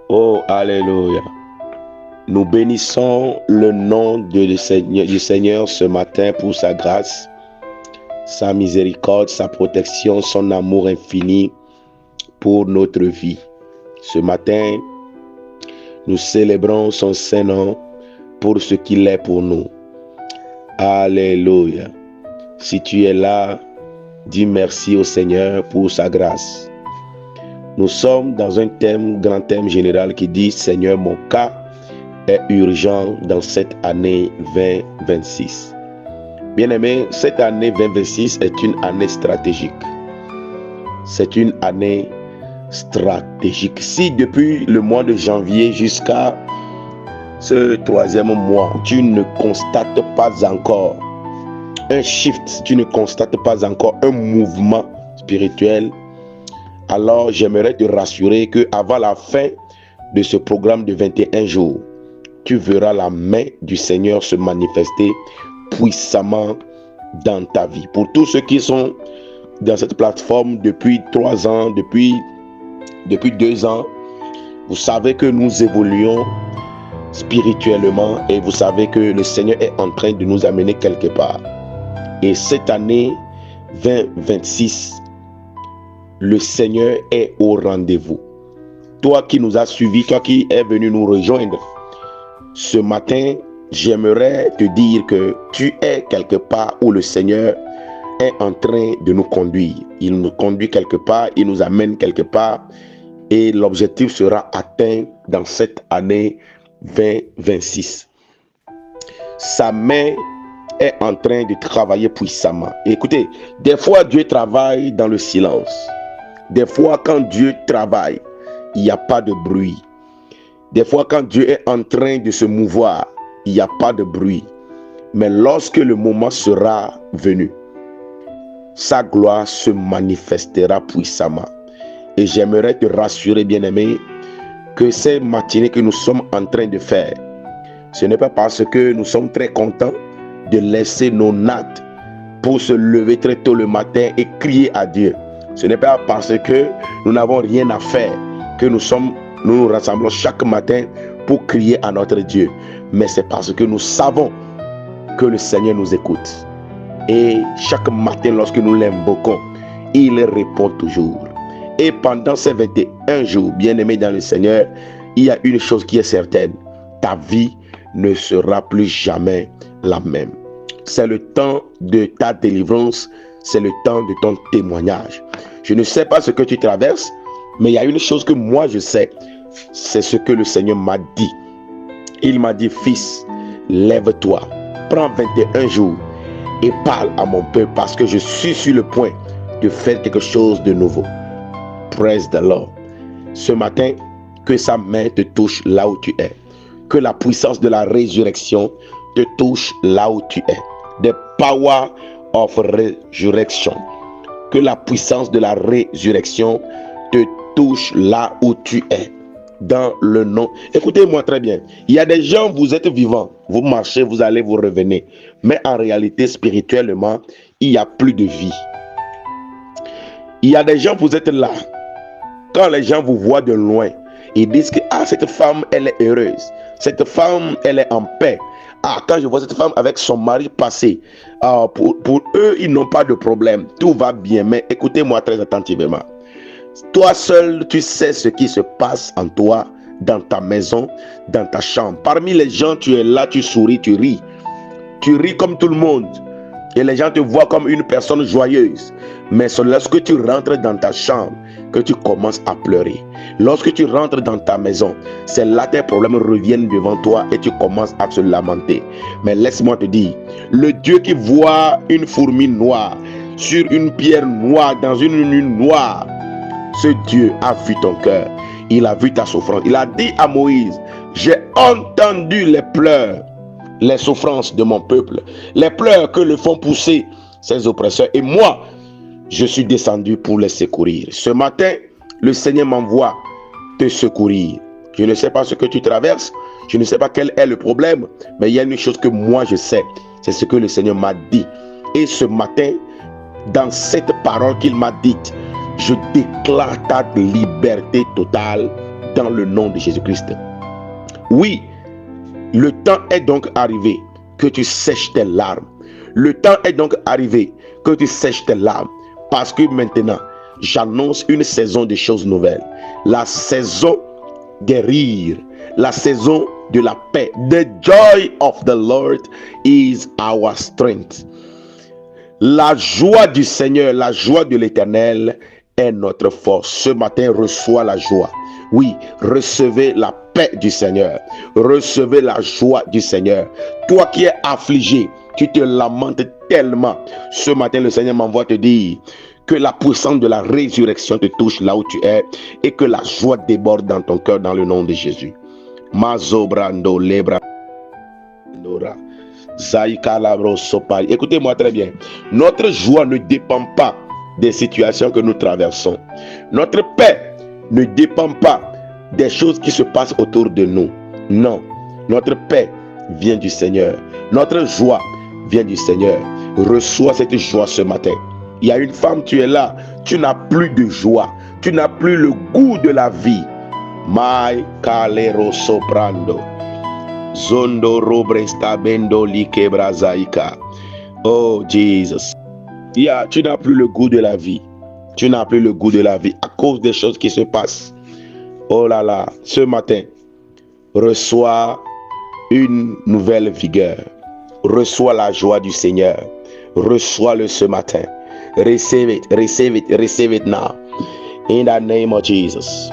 Oh, alléluia. Nous bénissons le nom du Seigneur ce matin pour sa grâce, sa miséricorde, sa protection, son amour infini pour notre vie. Ce matin, nous célébrons son saint nom pour ce qu'il est pour nous. Alléluia. Si tu es là, dis merci au Seigneur pour sa grâce. Nous sommes dans un grand thème général qui dit « Seigneur, mon cas est urgent dans cette année 2026 ». Bien-aimés, cette année 2026 est une année stratégique. C'est une année stratégique. Si depuis le mois de janvier jusqu'à ce troisième mois, tu ne constates pas encore un shift, tu ne constates pas encore un mouvement spirituel, alors j'aimerais te rassurer qu'avant la fin de ce programme de 21 jours, tu verras la main du Seigneur se manifester puissamment dans ta vie. Pour tous ceux qui sont dans cette plateforme depuis 3 ans, depuis 2 ans, vous savez que nous évoluons spirituellement et vous savez que le Seigneur est en train de nous amener quelque part. Et cette année 2026, le Seigneur est au rendez-vous. Toi qui nous as suivis, toi qui es venu nous rejoindre, ce matin, j'aimerais te dire que tu es quelque part où le Seigneur est en train de nous conduire. Il nous conduit quelque part, il nous amène quelque part et l'objectif sera atteint dans cette année 2026. Sa main est en train de travailler puissamment. Et écoutez, des fois Dieu travaille dans le silence. Des fois quand Dieu travaille, il n'y a pas de bruit. Des fois quand Dieu est en train de se mouvoir, il n'y a pas de bruit. Mais lorsque le moment sera venu, sa gloire se manifestera puissamment. Et j'aimerais te rassurer, bien-aimé, que ces matinées que nous sommes en train de faire, ce n'est pas parce que nous sommes très contents de laisser nos nattes pour se lever très tôt le matin et crier à Dieu. Ce n'est pas parce que nous n'avons rien à faire que nous nous rassemblons chaque matin pour crier à notre Dieu. Mais c'est parce que nous savons que le Seigneur nous écoute. Et chaque matin, lorsque nous l'invoquons, il répond toujours. Et pendant ces 21 jours, bien-aimés dans le Seigneur, il y a une chose qui est certaine. Ta vie ne sera plus jamais la même. C'est le temps de ta délivrance, c'est le temps de ton témoignage. Je ne sais pas ce que tu traverses, mais il y a une chose que moi je sais, c'est ce que le Seigneur m'a dit. Il m'a dit, fils, lève-toi, prends 21 jours et parle à mon peuple parce que je suis sur le point de faire quelque chose de nouveau. Praise the Lord. Ce matin, que sa main te touche là où tu es. Que la puissance de la résurrection te touche là où tu es. The power of resurrection. Que la puissance de la résurrection te touche là où tu es. Dans le nom. Écoutez-moi très bien. Il y a des gens, vous êtes vivants. Vous marchez, vous allez, vous revenez. Mais en réalité, spirituellement, il n'y a plus de vie. Il y a des gens, vous êtes là. Quand les gens vous voient de loin, ils disent que cette femme, elle est heureuse. Cette femme, elle est en paix. Quand je vois cette femme avec son mari passé, pour eux, ils n'ont pas de problème. Tout va bien. Mais écoutez-moi très attentivement. Toi seul, tu sais ce qui se passe en toi, dans ta maison, dans ta chambre. Parmi les gens, tu es là, tu souris, tu ris. Tu ris comme tout le monde. Et les gens te voient comme une personne joyeuse. Mais c'est lorsque tu rentres dans ta chambre que tu commences à pleurer. Lorsque tu rentres dans ta maison, c'est là que tes problèmes reviennent devant toi et tu commences à te lamenter. Mais laisse-moi te dire, le Dieu qui voit une fourmi noire sur une pierre noire, dans une nuit noire, ce Dieu a vu ton cœur. Il a vu ta souffrance. Il a dit à Moïse, j'ai entendu les pleurs, les souffrances de mon peuple, les pleurs que le font pousser ses oppresseurs. Et moi, je suis descendu pour les secourir. Ce matin, le Seigneur m'envoie te secourir. Je ne sais pas ce que tu traverses. Je ne sais pas quel est le problème. Mais il y a une chose que moi je sais. C'est ce que le Seigneur m'a dit. Et ce matin, dans cette parole qu'il m'a dite, je déclare ta liberté totale dans le nom de Jésus-Christ. Oui, le temps est donc arrivé que tu sèches tes larmes. Le temps est donc arrivé que tu sèches tes larmes. Parce que maintenant, j'annonce une saison de choses nouvelles. La saison des rires. La saison de la paix. The joy of the Lord is our strength. La joie du Seigneur, la joie de l'Éternel est notre force. Ce matin, reçois la joie. Oui, recevez la paix du Seigneur. Recevez la joie du Seigneur. Toi qui es affligé, tu te lamentes tellement. Ce matin, le Seigneur m'envoie te dire que la puissance de la résurrection te touche là où tu es et que la joie déborde dans ton cœur dans le nom de Jésus. Mazobrando lebra. Écoutez-moi très bien. Notre joie ne dépend pas des situations que nous traversons. Notre paix ne dépend pas des choses qui se passent autour de nous. Non, notre paix vient du Seigneur. Notre joie vient du Seigneur. Reçois cette joie ce matin. Il y a une femme, tu es là, tu n'as plus de joie, tu n'as plus le goût de la vie. Mai calero soprando. Zondo robresta bendo likebrazaika. Oh Jesus. Tu n'as plus le goût de la vie. Tu n'as plus le goût de la vie à cause des choses qui se passent. Oh là là, ce matin, reçois une nouvelle vigueur. Reçois la joie du Seigneur. Reçois-le ce matin. Receive it, receive it, receive it now. In the name of Jesus.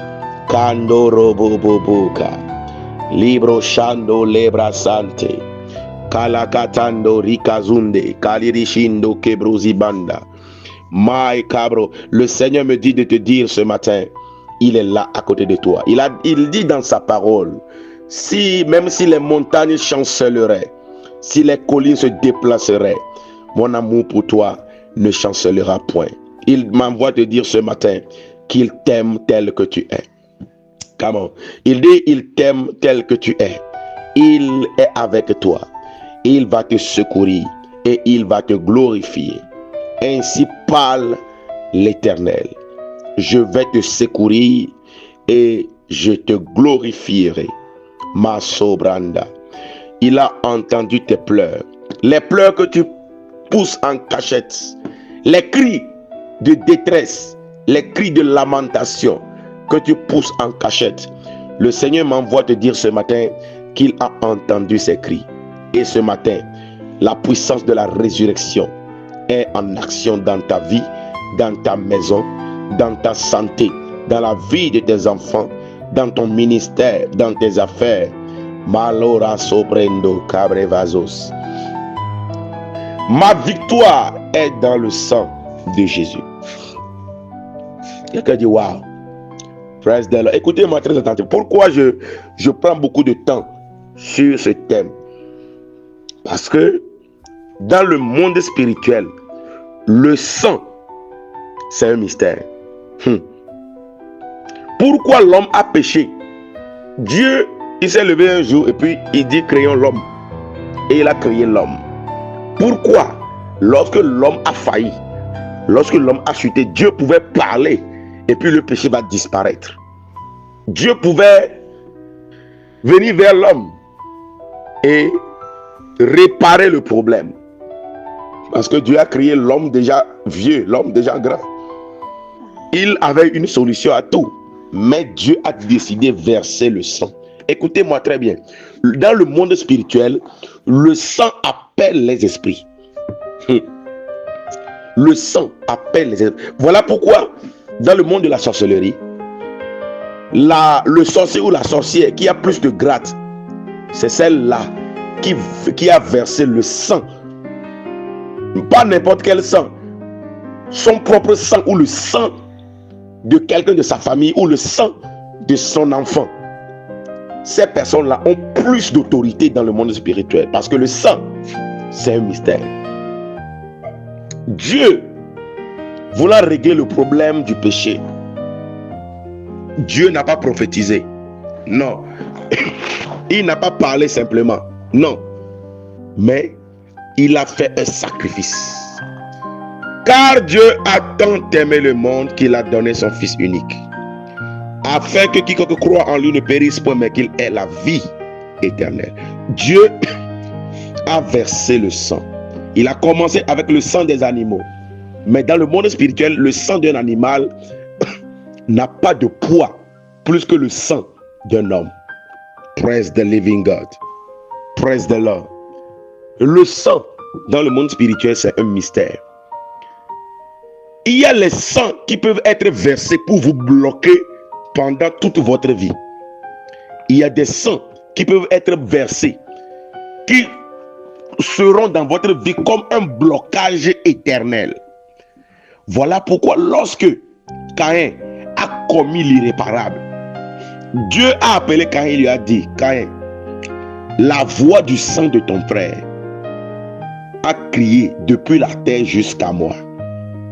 Kando robo boboka. Libro shando lebra sante. Kalakatando rikazunde. Kalirishindo kebruzibanda. My cabro. Le Seigneur me dit de te dire ce matin, il est là à côté de toi. Il dit dans sa parole, même si les montagnes chanceleraient, si les collines se déplaceraient, mon amour pour toi ne chancelera point. Il m'envoie te dire ce matin qu'il t'aime tel que tu es. Comment? Il dit, il t'aime tel que tu es. Il est avec toi. Il va te secourir et il va te glorifier. Ainsi parle l'Éternel. Je vais te secourir et je te glorifierai. Ma sobranda. Il a entendu tes pleurs. Les pleurs que tu pousses en cachette. Les cris de détresse. Les cris de lamentation que tu pousses en cachette. Le Seigneur m'envoie te dire ce matin qu'il a entendu ces cris. Et ce matin, la puissance de la résurrection est en action dans ta vie, dans ta maison, dans ta santé, dans la vie de tes enfants, dans ton ministère, dans tes affaires. Malora soprendo cabrevazos. Ma victoire est dans le sang de Jésus. Quelqu'un dit waouh. Praise the Lord. Écoutez-moi très attentivement. Pourquoi je prends beaucoup de temps sur ce thème? Parce que dans le monde spirituel, le sang, c'est un mystère. Pourquoi l'homme a péché? Dieu, il s'est levé un jour et puis il dit créons l'homme. Et il a créé l'homme. Pourquoi? Lorsque l'homme a failli, lorsque l'homme a chuté, Dieu pouvait parler et puis le péché va disparaître. Dieu pouvait venir vers l'homme et réparer le problème. Parce que Dieu a créé l'homme déjà vieux, l'homme déjà grand. Il avait une solution à tout. Mais Dieu a décidé de verser le sang. Écoutez-moi très bien. Dans le monde spirituel, le sang appelle les esprits. Le sang appelle les esprits. Voilà pourquoi, dans le monde de la sorcellerie, le sorcier ou la sorcière qui a plus de grade, c'est celle-là qui a versé le sang. Pas n'importe quel sang. Son propre sang ou le sang de quelqu'un de sa famille ou le sang de son enfant. Ces personnes-là ont plus d'autorité dans le monde spirituel parce que le sang, c'est un mystère. Dieu, voulant régler le problème du péché, Dieu n'a pas prophétisé. Non. Il n'a pas parlé simplement. Non. Mais il a fait un sacrifice. Car Dieu a tant aimé le monde qu'il a donné son Fils unique, afin que quiconque croit en lui ne périsse point, mais qu'il ait la vie éternelle. Dieu a versé le sang. Il a commencé avec le sang des animaux. Mais dans le monde spirituel, le sang d'un animal n'a pas de poids plus que le sang d'un homme. Praise the living God. Praise the Lord. Le sang dans le monde spirituel, c'est un mystère. Il y a les sangs qui peuvent être versés pour vous bloquer pendant toute votre vie. Il y a des sangs qui peuvent être versés, qui seront dans votre vie comme un blocage éternel. Voilà pourquoi lorsque Caïn a commis l'irréparable, Dieu a appelé Caïn et lui a dit: Caïn, la voix du sang de ton frère a crié depuis la terre jusqu'à moi.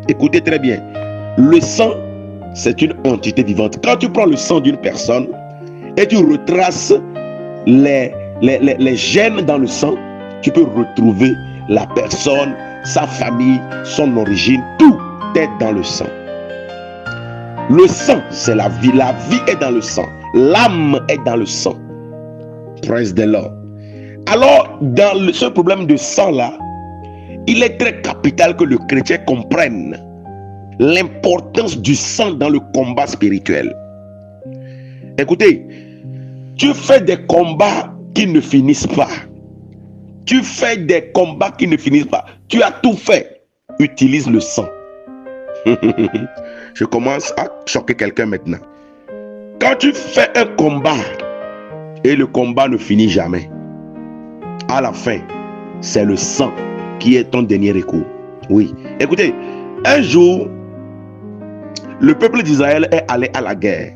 Écoutez très bien, le sang, c'est une entité vivante. Quand tu prends le sang d'une personne et tu retraces les gènes dans le sang, tu peux retrouver la personne, sa famille, son origine, tout est dans le sang. Le sang, c'est la vie est dans le sang, l'âme est dans le sang. Praise the Lord. Alors, dans ce problème de sang là, il est très capital que le chrétien comprenne l'importance du sang dans le combat spirituel. Écoutez, tu fais des combats qui ne finissent pas. Tu fais des combats qui ne finissent pas. Tu as tout fait. Utilise le sang. Je commence à choquer quelqu'un maintenant. Quand tu fais un combat et le combat ne finit jamais, à la fin, c'est le sang qui est ton dernier recours. Oui. Écoutez, un jour, le peuple d'Israël est allé à la guerre.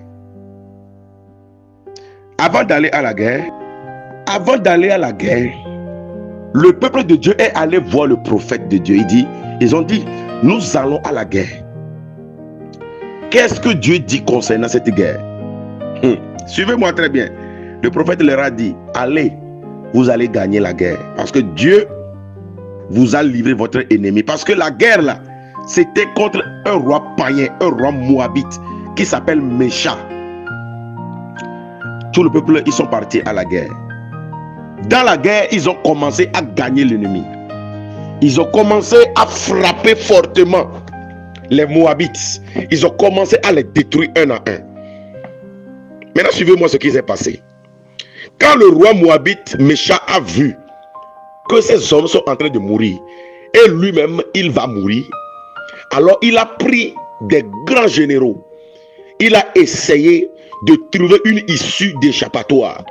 Avant d'aller à la guerre, le peuple de Dieu est allé voir le prophète de Dieu. Ils ont dit, nous allons à la guerre. Qu'est-ce que Dieu dit concernant cette guerre? Suivez-moi très bien. Le prophète leur a dit, allez, vous allez gagner la guerre. Parce que Dieu vous a livré votre ennemi. Parce que la guerre là, c'était contre un roi païen, un roi moabite qui s'appelle Mécha. Tout le peuple, ils sont partis à la guerre. Dans la guerre, ils ont commencé à gagner l'ennemi. Ils ont commencé à frapper fortement les Moabites. Ils ont commencé à les détruire un à un. Maintenant, suivez-moi ce qui s'est passé. Quand le roi Moabite Mécha a vu que ces hommes sont en train de mourir et lui-même il va mourir, alors il a pris des grands généraux. Il a essayé de trouver une issue d'échappatoire.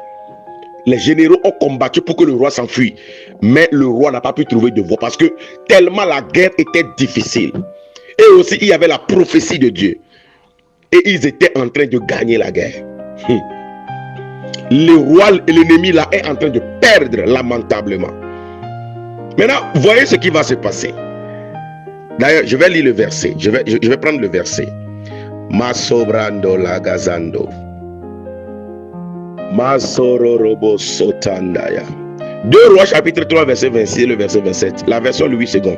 Les généraux ont combattu pour que le roi s'enfuit, mais le roi n'a pas pu trouver de voie parce que tellement la guerre était difficile. Et aussi il y avait la prophétie de Dieu et ils étaient en train de gagner la guerre. Le roi et l'ennemi là est en train de perdre lamentablement. Maintenant, voyez ce qui va se passer. D'ailleurs, je vais lire le verset. Je vais prendre le verset. Masobrando lagazando. Masororobo sotandaya. 2 Rois chapitre 3 verset 26 et le verset 27. La version Louis II.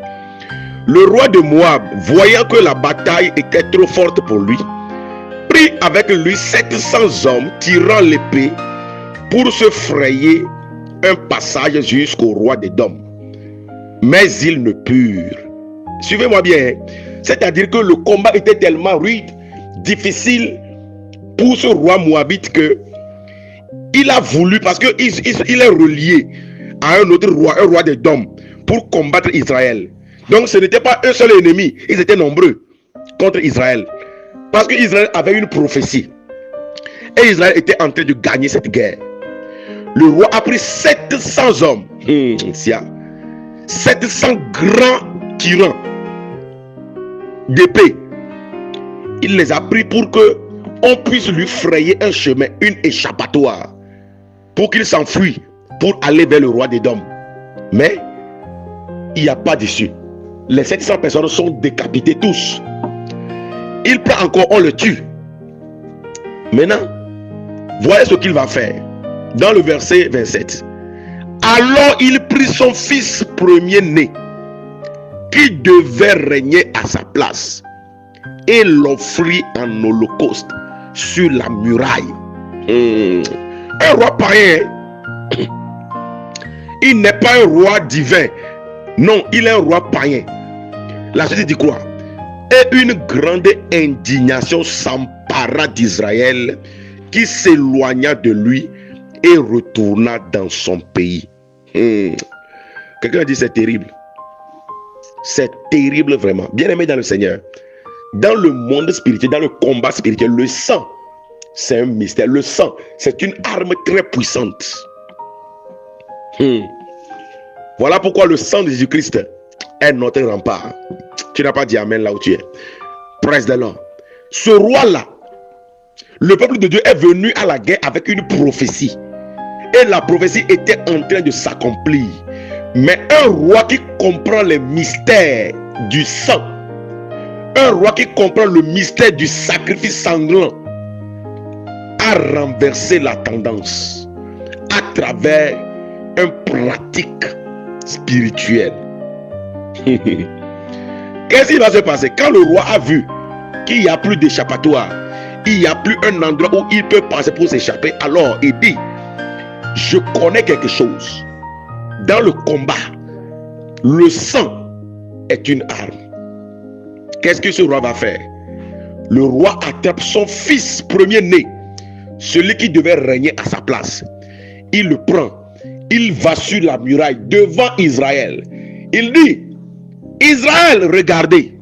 Le roi de Moab, voyant que la bataille était trop forte pour lui, prit avec lui 700 hommes tirant l'épée pour se frayer un passage jusqu'au roi d'Édom. Mais ils ne purent. Suivez-moi bien. C'est-à-dire que le combat était tellement rude, difficile pour ce roi moabite que il a voulu, parce qu'il est relié à un autre roi, un roi d'Édom, pour combattre Israël. Donc ce n'était pas un seul ennemi, ils étaient nombreux contre Israël. Parce qu'Israël avait une prophétie. Et Israël était en train de gagner cette guerre. Le roi a pris 700 hommes. 700 grands tyrans d'épée. Il les a pris pour que on puisse lui frayer un chemin, une échappatoire, pour qu'il s'enfuit, pour aller vers le roi d'Édom. Mais il n'y a pas d'issue. Les 700 personnes sont décapitées tous. Il prend encore, on le tue. Maintenant, voyez ce qu'il va faire. Dans le verset 27. Alors il prit son fils premier-né, qui devait régner à sa place, et l'offrit en holocauste sur la muraille. Un roi païen, il n'est pas un roi divin. Non, il est un roi païen. La suite dit quoi? Et une grande indignation s'empara d'Israël, qui s'éloigna de lui et retourna dans son pays. Quelqu'un dit c'est terrible. C'est terrible vraiment. Bien aimé dans le Seigneur, dans le monde spirituel, dans le combat spirituel, le sang, c'est un mystère. Le sang, c'est une arme très puissante. Voilà pourquoi le sang de Jésus-Christ est notre rempart. Tu n'as pas dit amen là où tu es. Praise the Lord. Ce roi-là, le peuple de Dieu est venu à la guerre avec une prophétie. Et la prophétie était en train de s'accomplir. Mais un roi qui comprend les mystères du sang, un roi qui comprend le mystère du sacrifice sanglant, a renversé la tendance à travers une pratique spirituelle. Qu'est-ce qui va se passer quand le roi a vu qu'il n'y a plus d'échappatoire, il n'y a plus un endroit où il peut passer pour s'échapper? Alors il dit, je connais quelque chose. Dans le combat, le sang est une arme. Qu'est-ce que ce roi va faire? Le roi attrape son fils premier-né, celui qui devait régner à sa place. Il le prend, il va sur la muraille devant Israël. Il dit, Israël, regardez.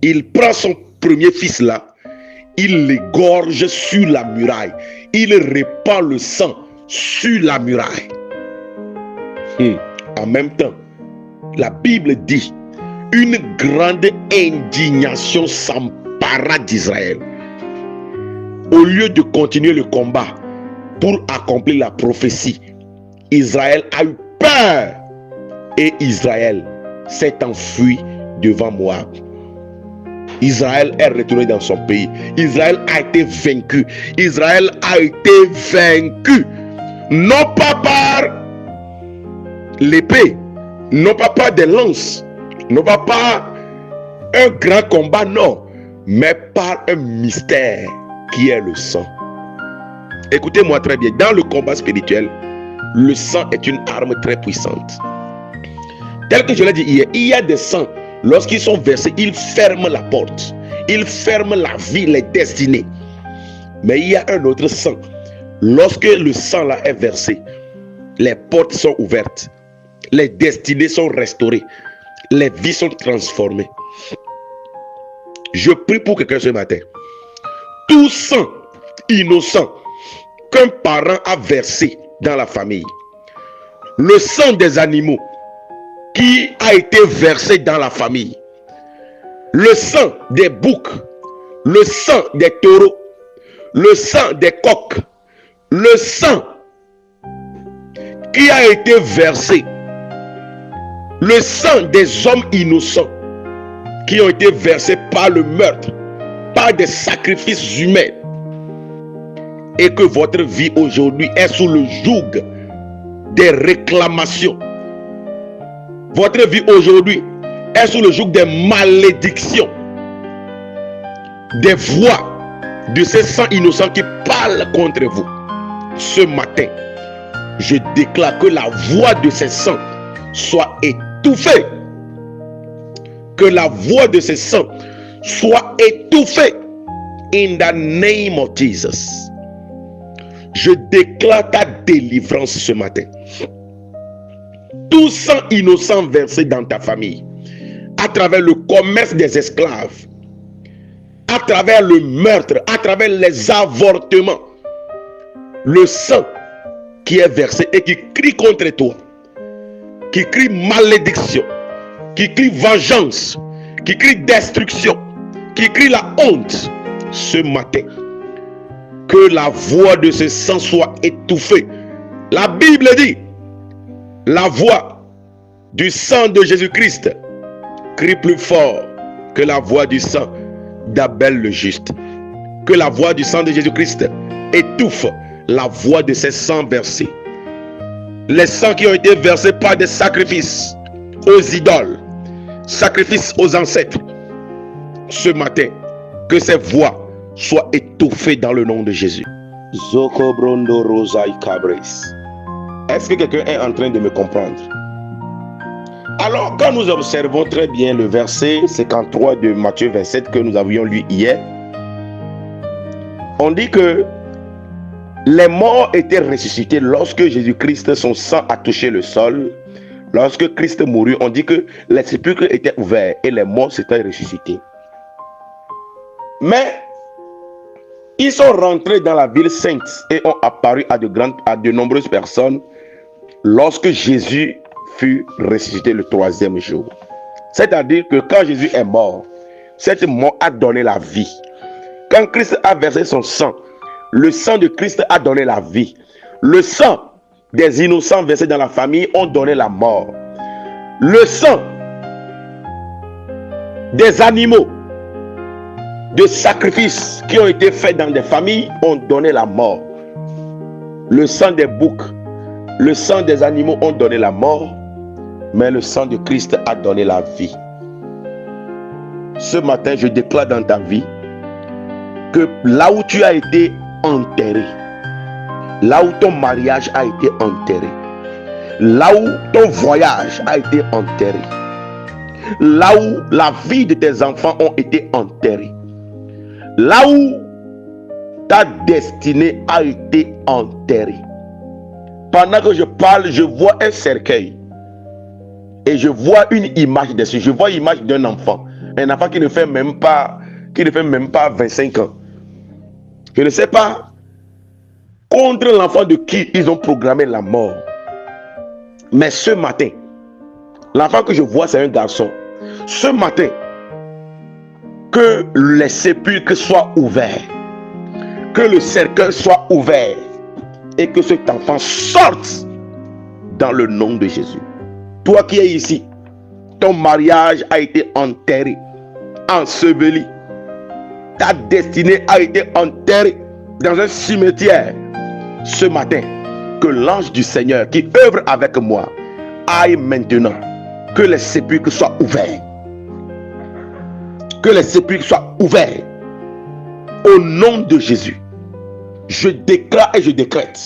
Il prend son premier fils là, il l'égorge sur la muraille. Il répand le sang sur la muraille. En même temps, la Bible dit, une grande indignation s'empara d'Israël. Au lieu de continuer le combat pour accomplir la prophétie, Israël a eu peur et Israël s'est enfui devant Moab. Israël est retourné dans son pays. Israël a été vaincu. Israël a été vaincu. Non pas par l'épée, non pas par des lances, non pas par un grand combat, non, mais par un mystère qui est le sang. Écoutez-moi très bien, dans le combat spirituel, le sang est une arme très puissante. Tel que je l'ai dit hier, il y a des sangs, lorsqu'ils sont versés, ils ferment la porte, ils ferment la vie, les destinées. Mais il y a un autre sang. Lorsque le sang là est versé, les portes sont ouvertes, les destinées sont restaurées, les vies sont transformées. Je prie pour quelqu'un ce matin. Tout sang innocent qu'un parent a versé dans la famille, le sang des animaux qui a été versé dans la famille, le sang des boucs, le sang des taureaux, le sang des coqs, le sang qui a été versé, le sang des hommes innocents qui ont été versés par le meurtre, par des sacrifices humains, et que votre vie aujourd'hui est sous le joug des réclamations. Votre vie aujourd'hui est sous le joug des malédictions, des voix de ces sangs innocents qui parlent contre vous. Ce matin, je déclare que la voix de ces sangs soit étouffée. Que la voix de ces sangs soit étouffée. In the name of Jesus. Je déclare ta délivrance ce matin. Tout sang innocent versé dans ta famille, à travers le commerce des esclaves, à travers le meurtre, à travers les avortements, le sang qui est versé et qui crie contre toi, qui crie malédiction, qui crie vengeance, qui crie destruction, qui crie la honte, ce matin, que la voix de ce sang soit étouffée. La Bible dit, la voix du sang de Jésus-Christ crie plus fort que la voix du sang d'Abel le juste. Que la voix du sang de Jésus-Christ étouffe la voix de ces sangs versés. Les sangs qui ont été versés par des sacrifices aux idoles, sacrifices aux ancêtres. Ce matin, que ces voix soit étouffé dans le nom de Jésus. Zoko brondo rosai cabres. Est-ce que quelqu'un est en train de me comprendre? Alors, quand nous observons très bien le verset 53 de Matthieu 27 que nous avions lu hier, on dit que les morts étaient ressuscités lorsque Jésus-Christ, son sang a touché le sol. Lorsque Christ mourut, on dit que les sépulcres étaient ouverts et les morts s'étaient ressuscités. Mais ils sont rentrés dans la ville sainte et ont apparu à de nombreuses personnes lorsque Jésus fut ressuscité le 3e jour. C'est-à-dire que quand Jésus est mort, cette mort a donné la vie. Quand Christ a versé son sang, le sang de Christ a donné la vie. Le sang des innocents versés dans la famille ont donné la mort. Le sang des animaux de sacrifices qui ont été faits dans des familles ont donné la mort. Le sang des boucs, le sang des animaux ont donné la mort, mais le sang de Christ a donné la vie. Ce matin, je déclare dans ta vie que là où tu as été enterré, là où ton mariage a été enterré, là où ton voyage a été enterré, là où la vie de tes enfants ont été enterrés, là où ta destinée a été enterrée. Pendant que je parle, je vois un cercueil et je vois une image dessus. Je vois l'image d'un enfant, un enfant qui ne fait même pas 25 ans. Je ne sais pas contre l'enfant de qui ils ont programmé la mort. Mais ce matin, l'enfant que je vois, c'est un garçon. Ce matin, que les sépulcres soient ouverts, que le cercueil soit ouvert et que cet enfant sorte dans le nom de Jésus. Toi qui es ici, ton mariage a été enterré, enseveli. Ta destinée a été enterrée dans un cimetière. Ce matin, que l'ange du Seigneur qui œuvre avec moi aille maintenant, que les sépulcres soient ouverts. Que les sépulcres soient ouverts. Au nom de Jésus, je déclare et je décrète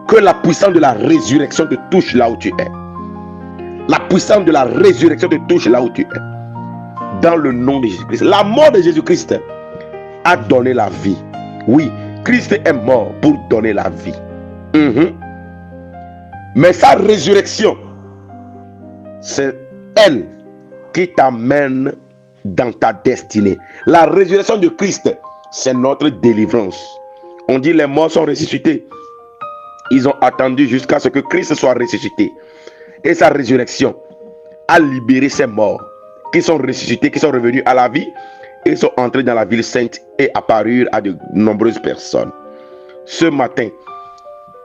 que la puissance de la résurrection te touche là où tu es. La puissance de la résurrection te touche là où tu es. Dans le nom de Jésus-Christ. La mort de Jésus-Christ a donné la vie. Oui, Christ est mort pour donner la vie. Mais sa résurrection, c'est elle qui t'amène dans ta destinée. La résurrection de Christ, c'est notre délivrance. On dit les morts sont ressuscités. Ils ont attendu jusqu'à ce que Christ soit ressuscité. Et sa résurrection a libéré ces morts qui sont ressuscités, qui sont revenus à la vie et sont entrés dans la ville sainte et apparurent à de nombreuses personnes. Ce matin,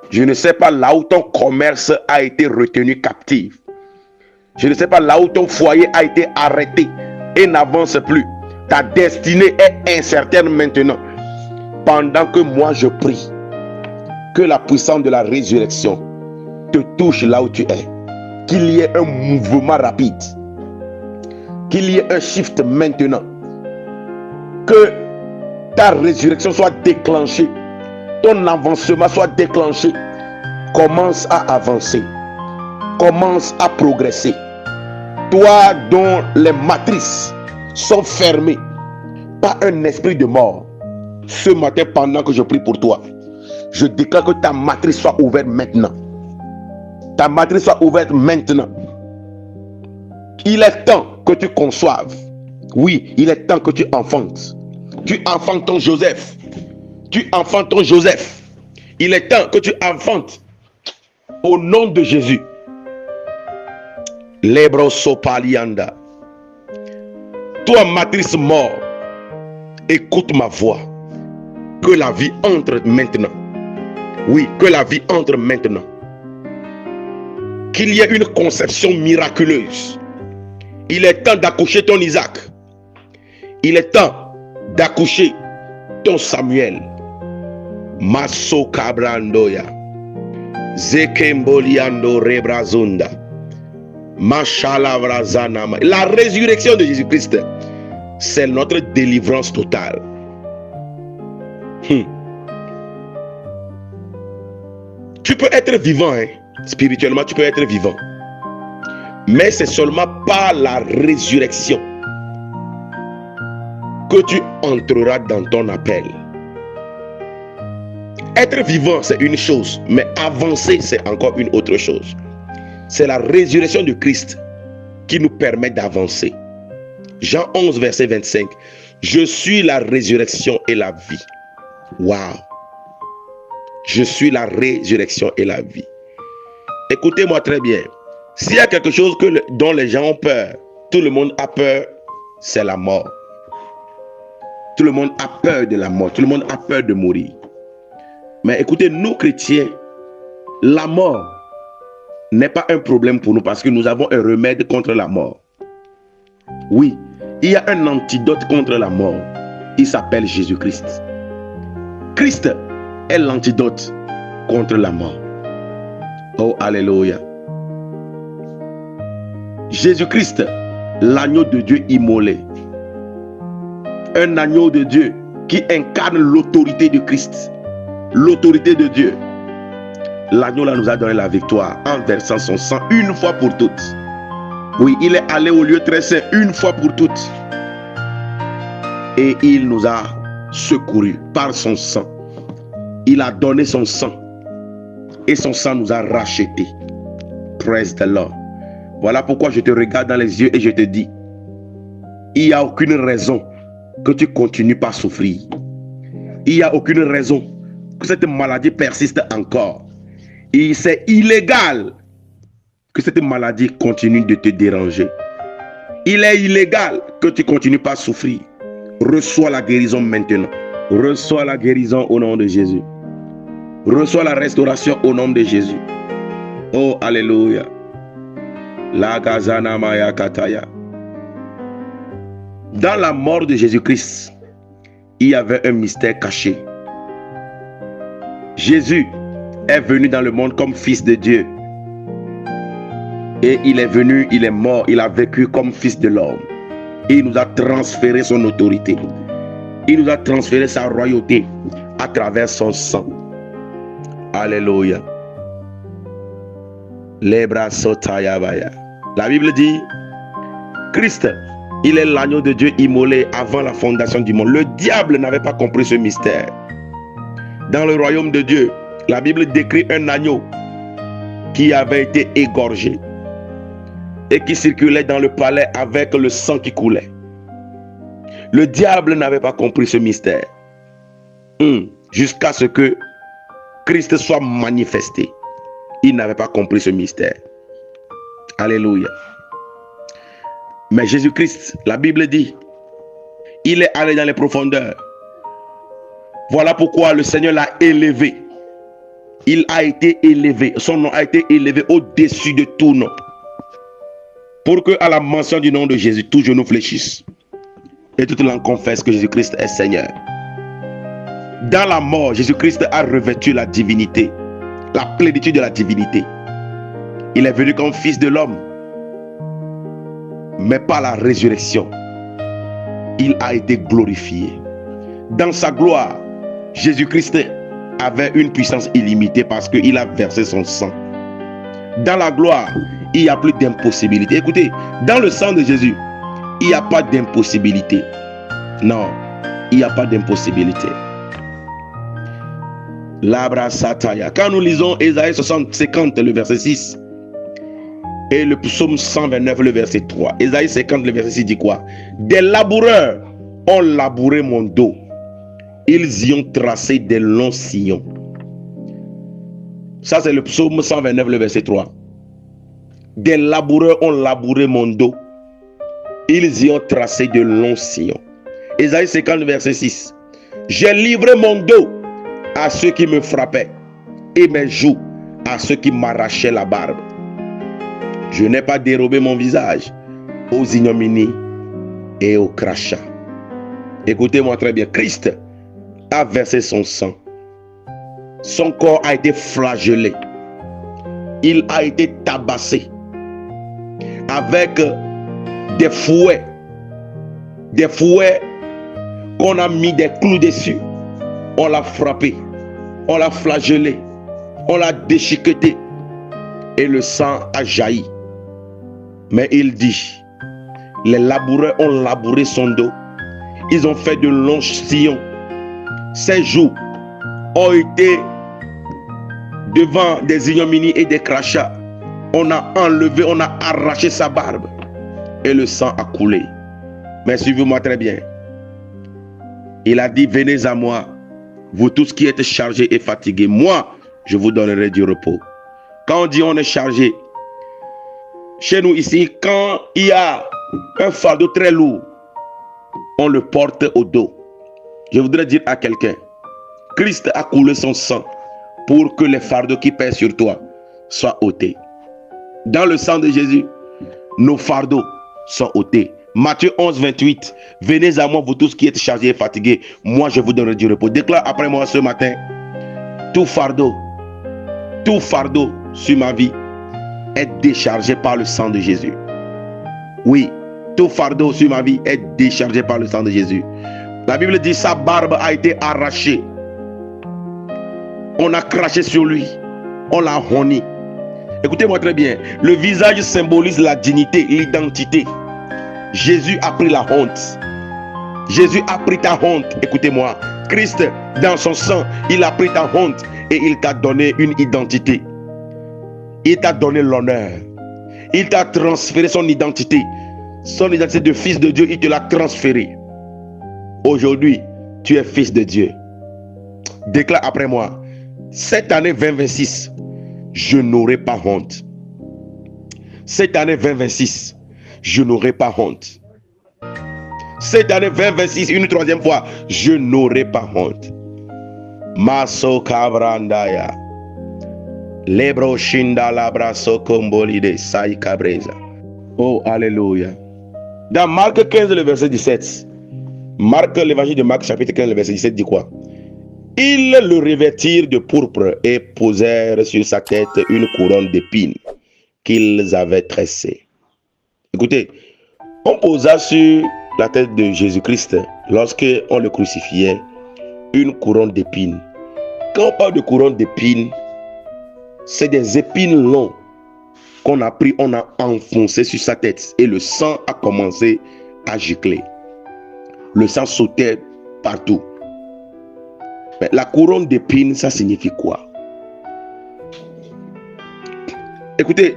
je ne sais pas là où ton commerce a été retenu captif. Je ne sais pas là où ton foyer a été arrêté et n'avance plus. Ta destinée est incertaine maintenant. Pendant que moi je prie, que la puissance de la résurrection te touche là où tu es. Qu'il y ait un mouvement rapide. Qu'il y ait un shift maintenant. Que ta résurrection soit déclenchée. Ton avancement soit déclenché. Commence à avancer. Commence à progresser. Toi dont les matrices sont fermées par un esprit de mort. Ce matin, pendant que je prie pour toi, je déclare que ta matrice soit ouverte maintenant. Ta matrice soit ouverte maintenant. Il est temps que tu conçoives. Oui, il est temps que tu enfantes. Tu enfantes ton Joseph. Tu enfantes ton Joseph. Il est temps que tu enfantes. Au nom de Jésus. Lebro sopalianda. Toi, matrice mort, écoute ma voix. Que la vie entre maintenant. Oui, que la vie entre maintenant. Qu'il y ait une conception miraculeuse. Il est temps d'accoucher ton Isaac. Il est temps d'accoucher ton Samuel. Maso cabrandoya. Zekemboliando rebrazunda. Machalavrazanama. La résurrection de Jésus-Christ, c'est notre délivrance totale. Tu peux être vivant, hein? Spirituellement, tu peux être vivant. Mais c'est seulement par la résurrection que tu entreras dans ton appel. Être vivant, c'est une chose, mais avancer, c'est encore une autre chose. C'est la résurrection de Christ qui nous permet d'avancer. Jean 11, verset 25. Je suis la résurrection et la vie. Waouh! Je suis la résurrection et la vie. Écoutez-moi très bien. S'il y a quelque chose dont les gens ont peur, tout le monde a peur, c'est la mort. Tout le monde a peur de la mort. Tout le monde a peur de mourir. Mais écoutez, nous chrétiens, la mort n'est pas un problème pour nous parce que nous avons un remède contre la mort. Oui, il y a un antidote contre la mort. Il s'appelle Jésus-Christ. Christ est l'antidote contre la mort. Oh, alléluia. Jésus-Christ, l'agneau de Dieu immolé. Un agneau de Dieu qui incarne l'autorité de Christ. L'autorité de Dieu. L'agneau là nous a donné la victoire en versant son sang une fois pour toutes. Oui, il est allé au lieu très saint une fois pour toutes. Et il nous a secourus par son sang. Il a donné son sang. Et son sang nous a rachetés. Praise the Lord. Voilà pourquoi je te regarde dans les yeux et je te dis, il n'y a aucune raison que tu continues par souffrir. Il n'y a aucune raison que cette maladie persiste encore. Et c'est illégal que cette maladie continue de te déranger. Il est illégal que tu continues par souffrir. Reçois la guérison maintenant. Reçois la guérison au nom de Jésus. Reçois la restauration au nom de Jésus. Oh, alléluia. La Gazana Maya Kataya. Dans la mort de Jésus-Christ, il y avait un mystère caché. Jésus est venu dans le monde comme fils de Dieu. Et il est venu, il est mort, il a vécu comme fils de l'homme. Et il nous a transféré son autorité. Il nous a transféré sa royauté à travers son sang. Alléluia. La Bible dit, Christ, il est l'agneau de Dieu immolé avant la fondation du monde. Le diable n'avait pas compris ce mystère. Dans le royaume de Dieu, la Bible décrit un agneau qui avait été égorgé et qui circulait dans le palais avec le sang qui coulait. Le diable n'avait pas compris ce mystère jusqu'à ce que Christ soit manifesté. Il n'avait pas compris ce mystère. Alléluia. Mais Jésus-Christ, la Bible dit, il est allé dans les profondeurs. Voilà pourquoi le Seigneur l'a élevé. Il a été élevé. Son nom a été élevé au-dessus de tout nom. Pour que à la mention du nom de Jésus, tout genou fléchisse. Et toute langue confesse que Jésus-Christ est Seigneur. Dans la mort, Jésus-Christ a revêtu la divinité. La plénitude de la divinité. Il est venu comme fils de l'homme. Mais par la résurrection, il a été glorifié. Dans sa gloire, Jésus-Christ avait une puissance illimitée parce qu'il a versé son sang. Dans la gloire, il n'y a plus d'impossibilité. Écoutez, dans le sang de Jésus, il n'y a pas d'impossibilité. Non, il n'y a pas d'impossibilité. Labra Sataya. Quand nous lisons Ésaïe 50, le verset 6, et le psaume 129, le verset 3. Ésaïe 50, le verset 6 dit quoi? Des laboureurs ont labouré mon dos. Ils y ont tracé des longs sillons. Ça, c'est le psaume 129, le verset 3. Des laboureurs ont labouré mon dos. Ils y ont tracé de longs sillons. Ésaïe 50, le verset 6. J'ai livré mon dos à ceux qui me frappaient et mes joues à ceux qui m'arrachaient la barbe. Je n'ai pas dérobé mon visage aux ignominies et aux crachats. Écoutez-moi très bien. Christ a versé son sang. Son corps a été flagellé. Il a été tabassé avec des fouets. Des fouets qu'on a mis des clous dessus. On l'a frappé, on l'a flagellé, on l'a déchiqueté et le sang a jailli. Mais il dit, les laboureurs ont labouré son dos. Ils ont fait de longs sillons. Ces jours ont été devant des ignominies et des crachats. On a enlevé, on a arraché sa barbe et le sang a coulé. Mais suivez-moi très bien. Il a dit, venez à moi, vous tous qui êtes chargés et fatigués. Moi, je vous donnerai du repos. Quand on dit on est chargé, chez nous ici, quand il y a un fardeau très lourd, on le porte au dos. Je voudrais dire à quelqu'un, Christ a coulé son sang pour que les fardeaux qui pèsent sur toi soient ôtés. Dans le sang de Jésus, nos fardeaux sont ôtés. Matthieu 11, 28. Venez à moi, vous tous qui êtes chargés et fatigués. Moi, je vous donnerai du repos. Déclare après moi ce matin, tout fardeau sur ma vie est déchargé par le sang de Jésus. Oui, tout fardeau sur ma vie est déchargé par le sang de Jésus. La Bible dit, sa barbe a été arrachée. On a craché sur lui. On l'a honni. Écoutez-moi très bien. Le visage symbolise la dignité, l'identité. Jésus a pris la honte. Jésus a pris ta honte. Écoutez-moi. Christ, dans son sang, il a pris ta honte et il t'a donné une identité. Il t'a donné l'honneur. Il t'a transféré son identité. Son identité de fils de Dieu, il te l'a transféré. Aujourd'hui, tu es fils de Dieu. Déclare après moi. Cette année 2026, je n'aurai pas honte. Cette année 2026, je n'aurai pas honte. Cette année 2026, une troisième fois, je n'aurai pas honte. Maso kabrandaya. Lebro shinda labra sokombolide sai cabreza. Oh, alléluia. Dans Marc 15, le verset 17. Marc, l'évangile de Marc, chapitre 15, le verset 17 dit quoi? Ils le revêtirent de pourpre et posèrent sur sa tête une couronne d'épines qu'ils avaient tressée. Écoutez, on posa sur la tête de Jésus-Christ, lorsqu'on le crucifiait, une couronne d'épines. Quand on parle de couronne d'épines, c'est des épines longues qu'on a pris, on a enfoncé sur sa tête et le sang a commencé à gicler. Le sang sautait partout. Mais la couronne d'épines, ça signifie quoi? Écoutez,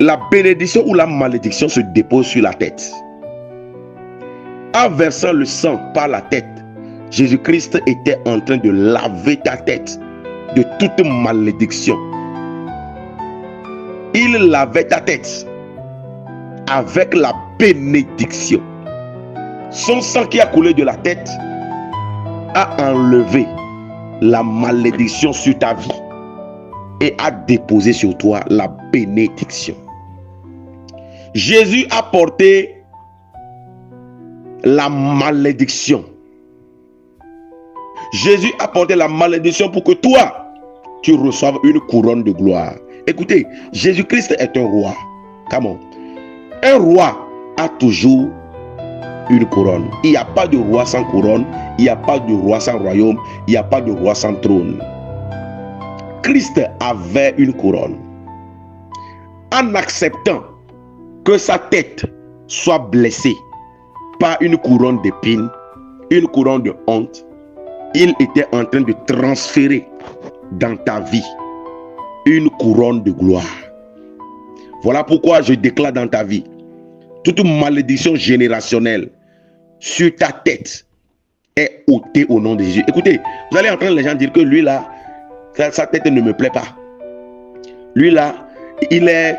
la bénédiction ou la malédiction se dépose sur la tête. En versant le sang par la tête, Jésus-Christ était en train de laver ta tête de toute malédiction. Il lavait ta tête avec la bénédiction. Son sang qui a coulé de la tête a enlevé la malédiction sur ta vie et a déposé sur toi la bénédiction. Jésus a porté la malédiction. Jésus a porté la malédiction pour que toi, tu reçoives une couronne de gloire. Écoutez, Jésus-Christ est un roi. Come on. Un roi a toujours une couronne. Il n'y a pas de roi sans couronne. Il n'y a pas de roi sans royaume. Il n'y a pas de roi sans trône. Christ avait une couronne. En acceptant que sa tête soit blessée par une couronne d'épines, une couronne de honte, il était en train de transférer dans ta vie une couronne de gloire. Voilà pourquoi je déclare dans ta vie toute malédiction générationnelle sur ta tête est ôtée au nom de Jésus. Écoutez, vous allez entendre les gens dire que lui là, sa tête ne me plaît pas. Lui là, il est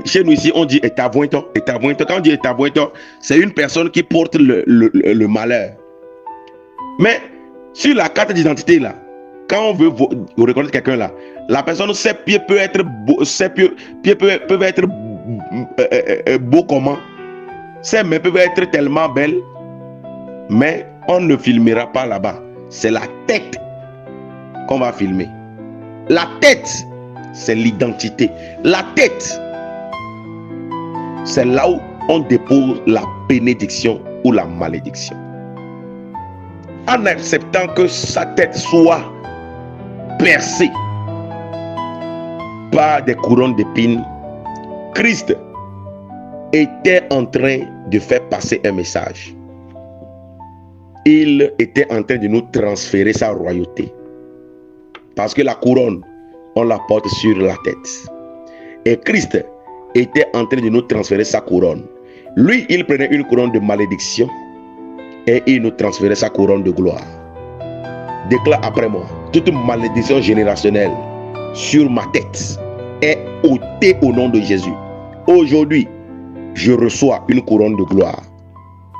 chez nous ici on dit étavointo. Quand on dit étavointo, c'est une personne qui porte le malheur. Mais sur la carte d'identité là, quand on veut reconnaître quelqu'un là, la personne, ses pieds peuvent être beaux, peuvent être beaux comment, ses mains peuvent être tellement belles, mais on ne filmera pas là-bas. C'est la tête qu'on va filmer. La tête, c'est l'identité. La tête, c'est là où on dépose la bénédiction ou la malédiction. en acceptant que sa tête soit percée par des couronnes d'épines, Christ était en train de faire passer un message. Il était en train de nous transférer sa royauté. Parce que la couronne, on la porte sur la tête. Et Christ était en train de nous transférer sa couronne. Lui, il prenait une couronne de malédiction et il nous transférait sa couronne de gloire. Déclare après moi: toute malédiction générationnelle sur ma tête est ôtée au nom de Jésus. Aujourd'hui, je reçois une couronne de gloire.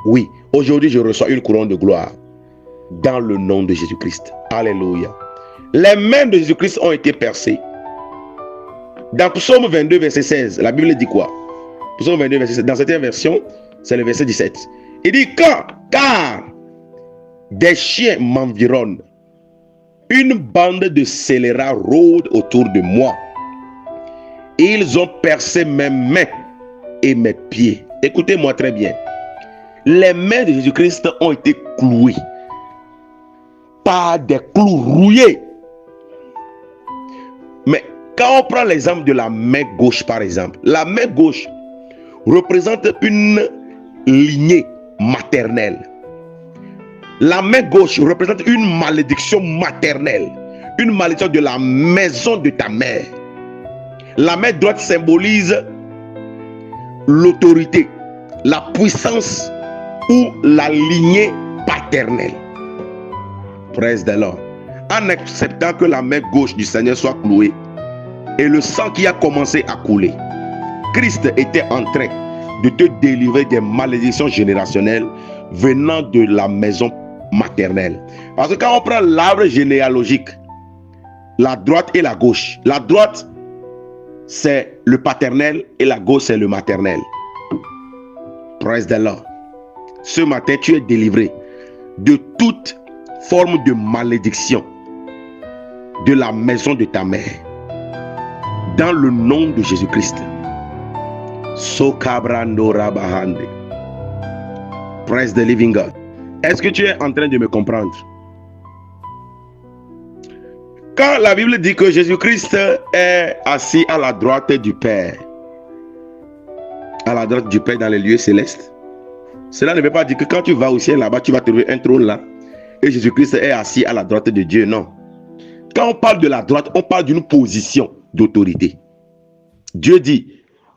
Oui, aujourd'hui, je reçois une couronne de gloire dans le nom de Jésus-Christ. Alléluia. Les mains de Jésus-Christ ont été percées. Dans Psaume 22, verset 16, la Bible dit quoi? Psaume 22, verset 16. Dans cette version, c'est le verset 17. Il dit: car des chiens m'environnent, une bande de scélérats rôde autour de moi. Ils ont percé mes mains et mes pieds. Écoutez-moi très bien. Les mains de Jésus-Christ ont été clouées par des clous rouillés. Mais quand on prend l'exemple de la main gauche, par exemple, la main gauche représente une lignée maternelle. La main gauche représente une malédiction maternelle, une malédiction de la maison de ta mère. La main droite symbolise l'autorité, la puissance ou la lignée paternelle. Praise the Lord. En acceptant que la main gauche du Seigneur soit clouée et le sang qui a commencé à couler, Christ était en train de te délivrer des malédictions générationnelles venant de la maison maternelle. Parce que quand on prend l'arbre généalogique, la droite et la gauche, la droite c'est le paternel et la gauche c'est le maternel. Praise the Lord. Ce matin, tu es délivré de toute forme de malédiction de la maison de ta mère. Dans le nom de Jésus-Christ. Sokabrando Rabahande. Praise the living God. Est-ce que tu es en train de me comprendre? Quand la Bible dit que Jésus-Christ est assis à la droite du Père, à la droite du Père dans les lieux célestes, cela ne veut pas dire que quand tu vas au ciel là-bas, tu vas trouver un trône là et Jésus-Christ est assis à la droite de Dieu. Non. Quand on parle de la droite, on parle d'une position d'autorité. Dieu dit,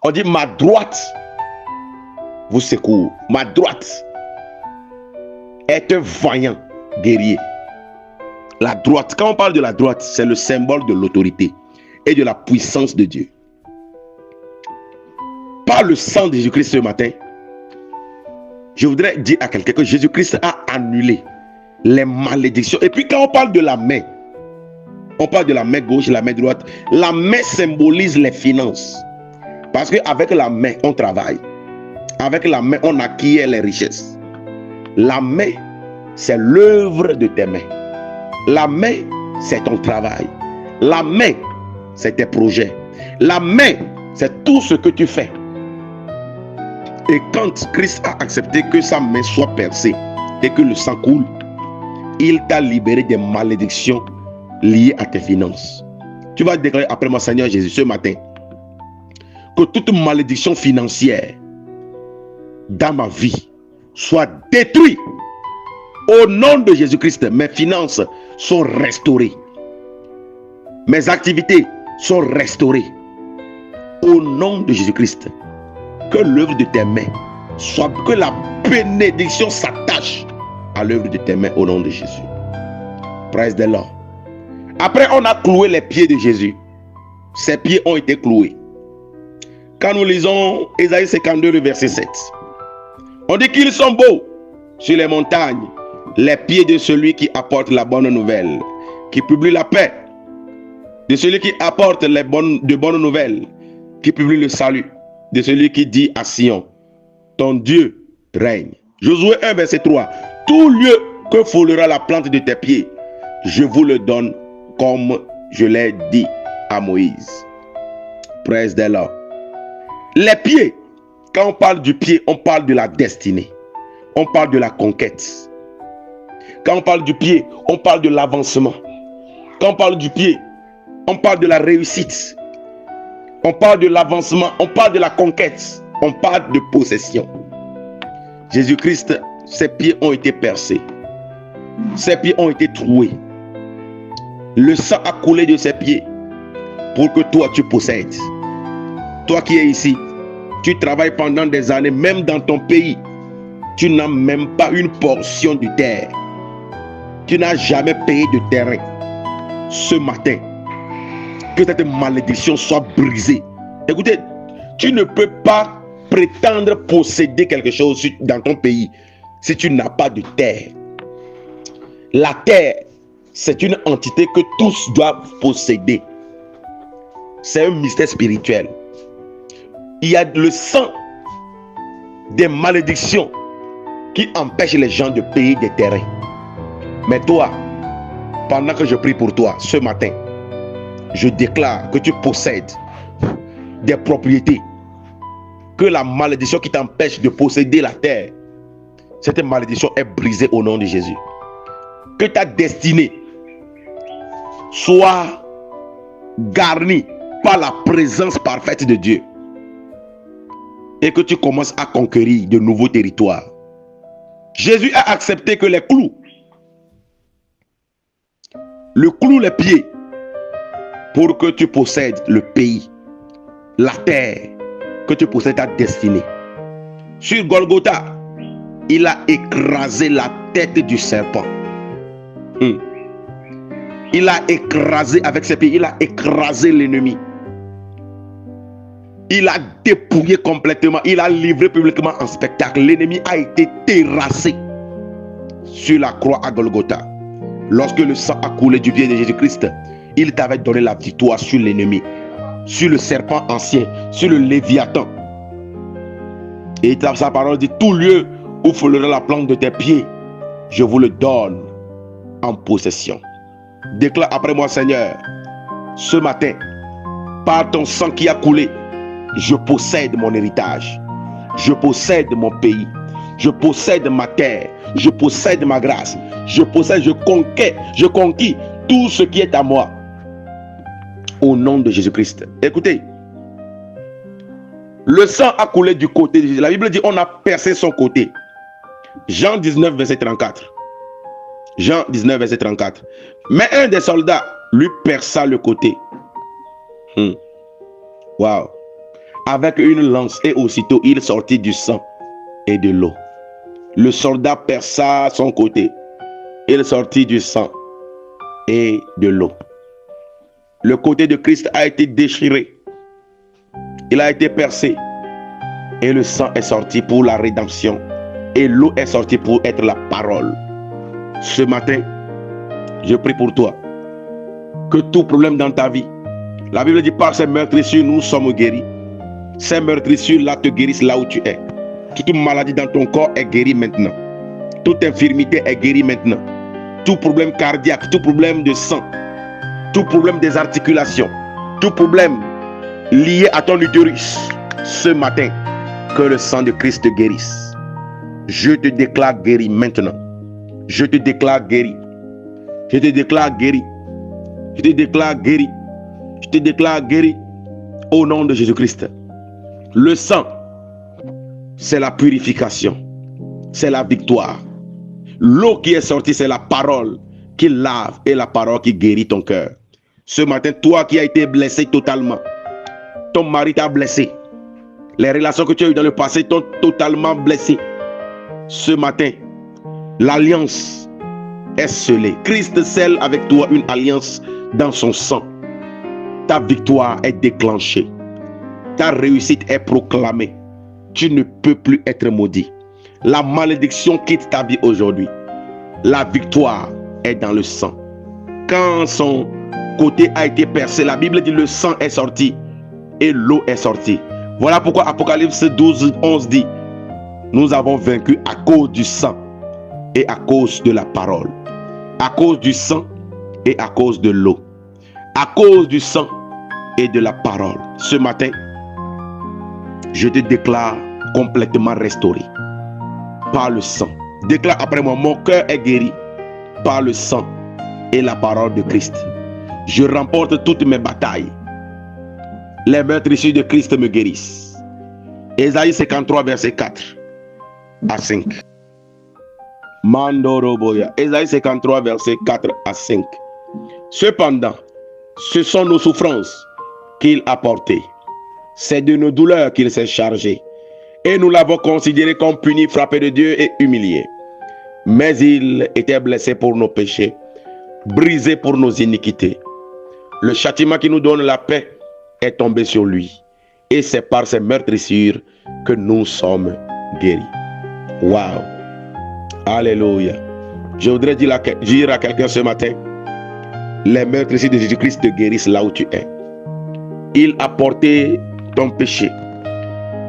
on dit ma droite vous secoue. Ma droite est un vaillant guerrier. La droite, quand on parle de la droite, c'est le symbole de l'autorité et de la puissance de Dieu. Par le sang de Jésus-Christ ce matin, je voudrais dire à quelqu'un que Jésus-Christ a annulé les malédictions. Et puis quand on parle de la main, on parle de la main gauche et la main droite. La main symbolise les finances. Parce qu'avec la main, on travaille. Avec la main, on acquiert les richesses. La main, c'est l'œuvre de tes mains. La main, c'est ton travail. La main, c'est tes projets. La main, c'est tout ce que tu fais. Et quand Christ a accepté que sa main soit percée et que le sang coule, il t'a libéré des malédictions liées à tes finances. Tu vas déclarer après moi: Seigneur Jésus, ce matin, que toute malédiction financière dans ma vie soit détruite. Au nom de Jésus-Christ, mes finances sont restaurées. Mes activités sont restaurées. Au nom de Jésus-Christ, que l'œuvre de tes mains soit, que la bénédiction s'attache à l'œuvre de tes mains au nom de Jésus. Praise the Lord. Après, on a cloué les pieds de Jésus. Ses pieds ont été cloués. Quand nous lisons Ésaïe 52, verset 7, on dit qu'ils sont beaux sur les montagnes, les pieds de celui qui apporte la bonne nouvelle, qui publie la paix, de celui qui apporte de bonnes nouvelles, qui publie le salut, de celui qui dit à Sion, ton Dieu règne. Josué 1, verset 3, tout lieu que foulera la plante de tes pieds, je vous le donne comme je l'ai dit à Moïse. Praise the Lord. Les pieds, quand on parle du pied, on parle de la destinée. On parle de la conquête. Quand on parle du pied, on parle de l'avancement. Quand on parle du pied, on parle de la réussite. On parle de l'avancement, on parle de la conquête, on parle de possession. Jésus-Christ, ses pieds ont été percés. Ses pieds ont été troués. Le sang a coulé de ses pieds pour que toi tu possèdes. Toi qui es ici, tu travailles pendant des années, même dans ton pays, tu n'as même pas une portion de terre. Tu n'as jamais payé de terrain. Ce matin, que cette malédiction soit brisée. Écoutez, tu ne peux pas prétendre posséder quelque chose dans ton pays si tu n'as pas de terre. La terre, c'est une entité que tous doivent posséder. C'est un mystère spirituel. Il y a le sang des malédictions qui empêchent les gens de payer des terrains. Mais toi, pendant que je prie pour toi ce matin, je déclare que tu possèdes des propriétés. Que la malédiction qui t'empêche de posséder la terre, cette malédiction est brisée au nom de Jésus. Que ta destinée soit garnie par la présence parfaite de Dieu. Et que tu commences à conquérir de nouveaux territoires. Jésus a accepté que les clous, les pieds, pour que tu possèdes le pays, la terre, que tu possèdes ta destinée. Sur Golgotha, il a écrasé la tête du serpent. Il a écrasé avec ses pieds, il a écrasé l'ennemi. Il a dépouillé complètement, il a livré publiquement en spectacle. L'ennemi a été terrassé sur la croix à Golgotha. Lorsque le sang a coulé du pied de Jésus-Christ, il t'avait donné la victoire sur l'ennemi, sur le serpent ancien, sur le léviathan. Et sa parole dit, tout lieu où foulera la plante de tes pieds, je vous le donne en possession. Déclare après moi, Seigneur, ce matin, par ton sang qui a coulé, je possède mon héritage, je possède mon pays, je possède ma terre, je possède ma grâce, je conquis tout ce qui est à moi. Au nom de Jésus-Christ. Écoutez, le sang a coulé du côté de Jésus. La Bible dit on a percé son côté. Jean 19, verset 34. Jean 19, verset 34. Mais un des soldats lui perça le côté. Wow. Avec une lance, et aussitôt il sortit du sang et de l'eau. Le soldat perça son côté. Il sortit du sang et de l'eau. Le côté de Christ a été déchiré. Il a été percé. Et le sang est sorti pour la rédemption. Et l'eau est sortie pour être la parole. Ce matin, je prie pour toi. Que tout problème dans ta vie, la Bible dit par ces meurtrissures, nous sommes guéris. Ces meurtrissures-là te guérissent là où tu es. Toute maladie dans ton corps est guérie maintenant. Toute infirmité est guérie maintenant. Tout problème cardiaque, tout problème de sang, tout problème des articulations, tout problème lié à ton utérus, ce matin, que le sang de Christ te guérisse. Je te déclare guéri maintenant. Je te déclare guéri. Je te déclare guéri. Je te déclare guéri. Je te déclare guéri au nom de Jésus-Christ. Le sang, c'est la purification, c'est la victoire. L'eau qui est sortie, c'est la parole qui lave et la parole qui guérit ton cœur. Ce matin, toi qui as été blessé totalement, ton mari t'a blessé, les relations que tu as eues dans le passé t'ont totalement blessé. Ce matin, l'alliance est scellée. Christ scelle avec toi une alliance dans son sang. Ta victoire est déclenchée. Ta réussite est proclamée. Tu ne peux plus être maudit. La malédiction quitte ta vie aujourd'hui. La victoire est dans le sang. Quand son côté a été percé, la Bible dit le sang est sorti et l'eau est sortie. Voilà pourquoi Apocalypse 12, 11 dit nous avons vaincu à cause du sang et à cause de la parole. À cause du sang et à cause de l'eau. À cause du sang et de la parole. Ce matin, je te déclare complètement restauré par le sang. Déclare après moi, mon cœur est guéri par le sang et la parole de Christ. Je remporte toutes mes batailles. Les meurtrissures de Christ me guérissent. Ésaïe 53, verset 4 à 5. Mandoroboya. Ésaïe 53, verset 4 à 5. Cependant, ce sont nos souffrances qu'il a portées. C'est de nos douleurs qu'il s'est chargé. Et nous l'avons considéré comme puni, frappé de Dieu et humilié. Mais il était blessé pour nos péchés, brisé pour nos iniquités. Le châtiment qui nous donne la paix est tombé sur lui. Et c'est par ses meurtrissures que nous sommes guéris. Waouh! Alléluia! Je voudrais dire à quelqu'un ce matin, les meurtrissures de Jésus-Christ te guérissent là où tu es. Il a porté ton péché.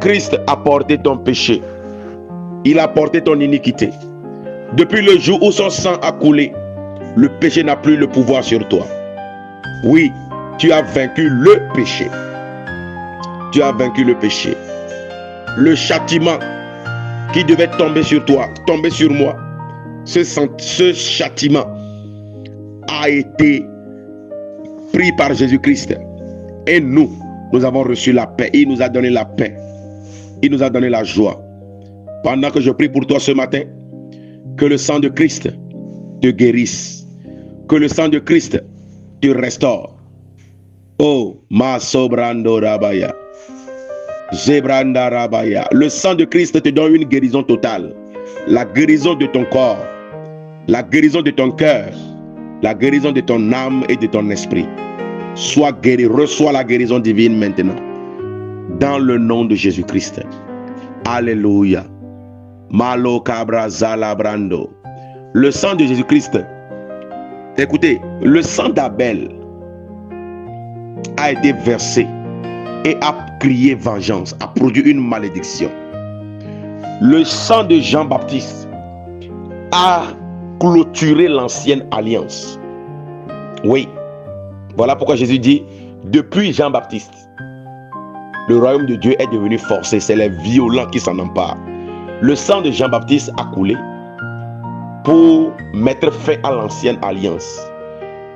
Christ a porté ton péché. Il a porté ton iniquité. Depuis le jour où son sang a coulé, le péché n'a plus le pouvoir sur toi. Oui, tu as vaincu le péché. Tu as vaincu le péché. Le châtiment qui devait tomber sur toi, tomber sur moi, ce châtiment a été pris par Jésus-Christ. Et nous avons reçu la paix. Il nous a donné la paix. Il nous a donné la joie. Pendant que je prie pour toi ce matin, que le sang de Christ te guérisse. Que le sang de Christ te restaure. Oh, ma sobrando rabaya. Zebranda rabaya. Le sang de Christ te donne une guérison totale. La guérison de ton corps. La guérison de ton cœur. La guérison de ton âme et de ton esprit. Sois guéri. Reçois la guérison divine maintenant. Dans le nom de Jésus-Christ. Alléluia. Malo cabra zalabrando. Le sang de Jésus-Christ. Écoutez, le sang d'Abel a été versé et a crié vengeance, a produit une malédiction. Le sang de Jean-Baptiste a clôturé l'ancienne alliance. Oui. Voilà pourquoi Jésus dit, depuis Jean-Baptiste, le royaume de Dieu est devenu forcé. C'est les violents qui s'en emparent. Le sang de Jean-Baptiste a coulé pour mettre fin à l'ancienne alliance.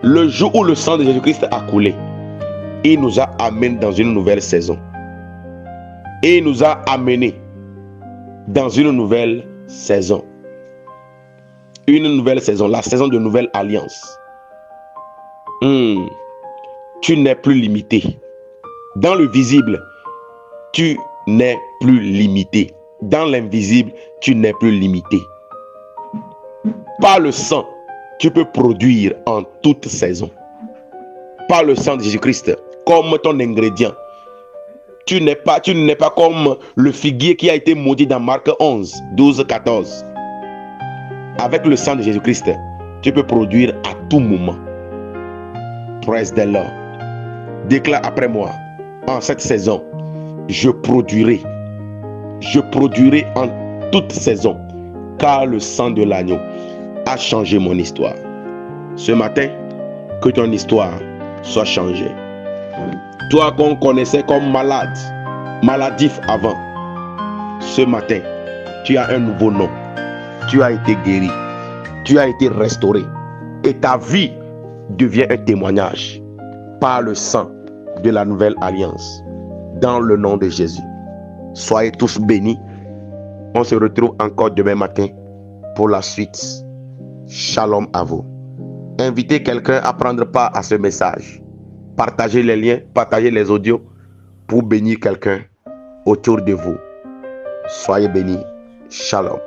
Le jour où le sang de Jésus-Christ a coulé, il nous a amenés dans une nouvelle saison. Et il nous a amenés dans une nouvelle saison. Une nouvelle saison, la saison de nouvelle alliance. Tu n'es plus limité. Dans le visible, tu n'es plus limité. Dans l'invisible, tu n'es plus limité. Par le sang, tu peux produire en toute saison. Par le sang de Jésus-Christ, comme ton ingrédient. Tu n'es pas comme le figuier qui a été maudit dans Marc 11, 12, 14. Avec le sang de Jésus-Christ, tu peux produire à tout moment. Praise the Lord. Déclare après moi, en cette saison, je produirai en toute saison, car le sang de l'agneau a changé mon histoire. Ce matin, que ton histoire soit changée. Toi qu'on connaissait comme malade, maladif avant, ce matin, tu as un nouveau nom. Tu as été guéri, tu as été restauré et ta vie devient un témoignage par le sang de la nouvelle alliance. Dans le nom de Jésus. Soyez tous bénis. On se retrouve encore demain matin pour la suite. Shalom à vous. Invitez quelqu'un à prendre part à ce message. Partagez les liens, partagez les audios pour bénir quelqu'un autour de vous. Soyez bénis. Shalom.